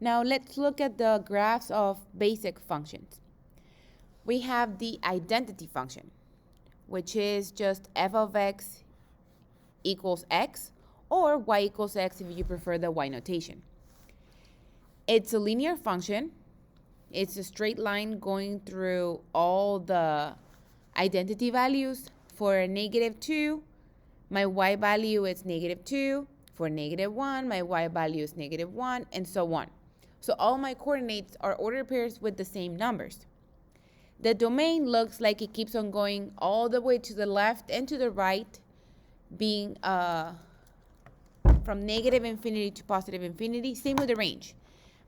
Now let's look at the graphs of basic functions. We have the identity function, which is just f of x equals x, or y equals x if you prefer the y notation. It's a linear function. It's a straight line going through all the identity values. For -2, my y value is -2. For -1, my y value is -1, and so on. So all my coordinates are ordered pairs with the same numbers. The domain looks like it keeps on going all the way to the left and to the right, being from -infinity to +infinity. Same with the range.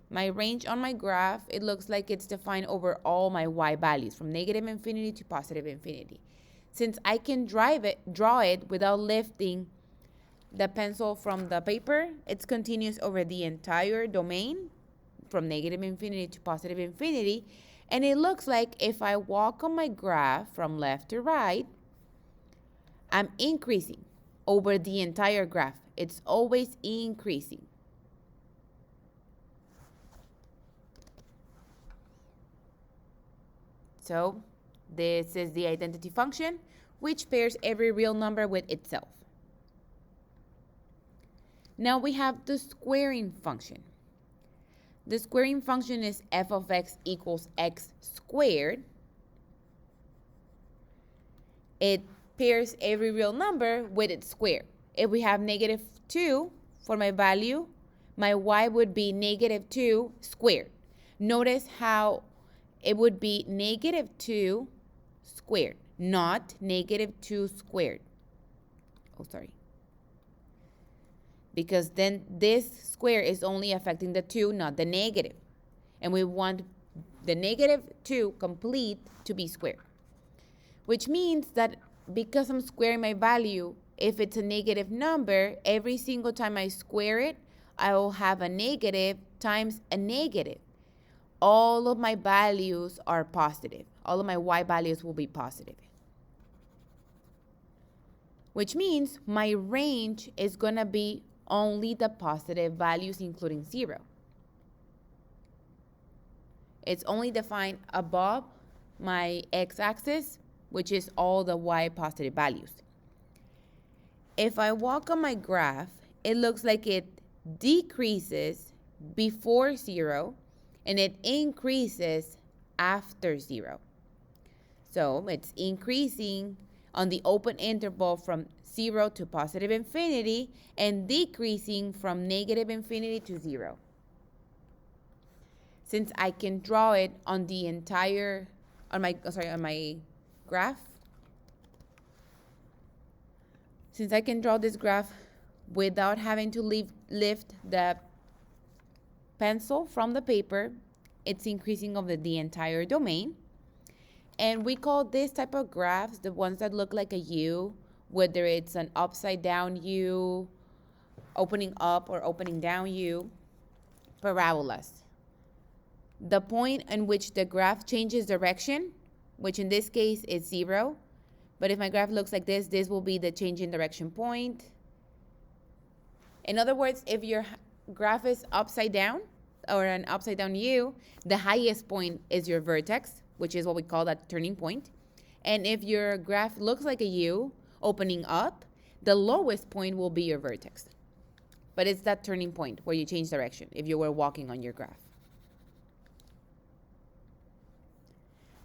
My range on my graph, it looks like it's defined over all my y values, from -infinity to +infinity. Since I can draw it without lifting the pencil from the paper, it's continuous over the entire domain, from -infinity to +infinity. And it looks like if I walk on my graph from left to right, I'm increasing over the entire graph. It's always increasing. So this is the identity function, which pairs every real number with itself. Now we have the squaring function. The squaring function is f of x equals x squared. It pairs every real number with its square. If we have -2 for my value, my y would be -2 squared. Notice how it would be -2 squared, not -2 squared. Oh, sorry. Because then this square is only affecting the 2, not the negative. And we want the -2 complete to be squared. Which means that because I'm squaring my value, if it's a negative number, every single time I square it, I will have a negative times a negative. All of my values are positive. All of my y values will be positive. Which means my range is going to be only the positive values, including 0. It's only defined above my x-axis, which is all the y positive values. If I walk on my graph, it looks like it decreases before 0 and it increases after 0. So it's increasing on the open interval from 0 to +infinity and decreasing from -infinity to 0. Since I can draw it on the entire, on my graph, since I can draw this graph without having to lift the pencil from the paper, it's increasing over the entire domain. And we call this type of graphs, the ones that look like a U, whether it's an upside down U, opening up or opening down U, parabolas. The point in which the graph changes direction, which in this case is 0, but if my graph looks like this will be the change in direction point. In other words, if your graph is upside down or an upside down U, the highest point is your vertex, which is what we call that turning point. And if your graph looks like a U opening up, the lowest point will be your vertex. But it's that turning point where you change direction if you were walking on your graph.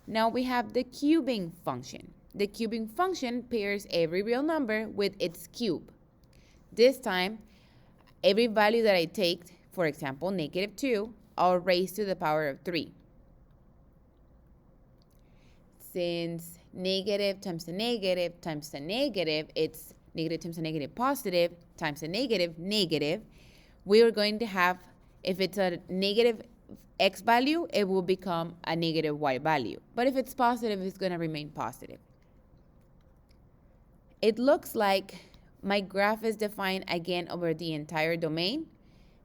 Now we have the cubing function. The cubing function pairs every real number with its cube. This time, every value that I take, for example, -2, I'll raise to the power of 3. Since negative times the negative times the negative, it's negative times the negative positive times the negative negative, we are going to have, if it's a negative x value, it will become a negative y value. But if it's positive, it's going to remain positive. It looks like my graph is defined again over the entire domain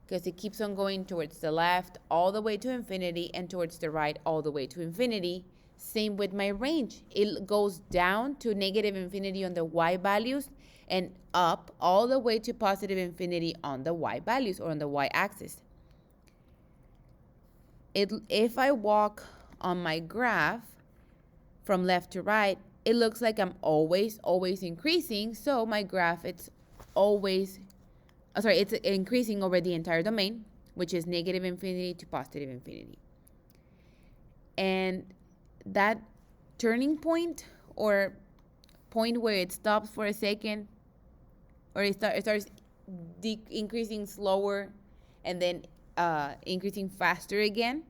because it keeps on going towards the left all the way to infinity and towards the right all the way to infinity. Same with my range. It goes down to -infinity on the y values and up all the way to +infinity on the y values or on the y-axis. if I walk on my graph from left to right, it looks like I'm always increasing. So my graph, it's increasing over the entire domain, which is negative infinity to positive infinity. And that turning point, or point where it stops for a second, or it starts increasing slower and then increasing faster again,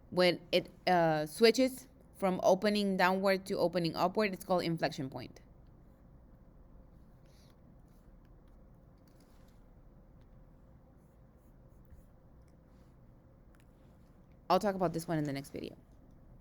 when it switches from opening downward to opening upward, it's called inflection point. I'll talk about this one in the next video.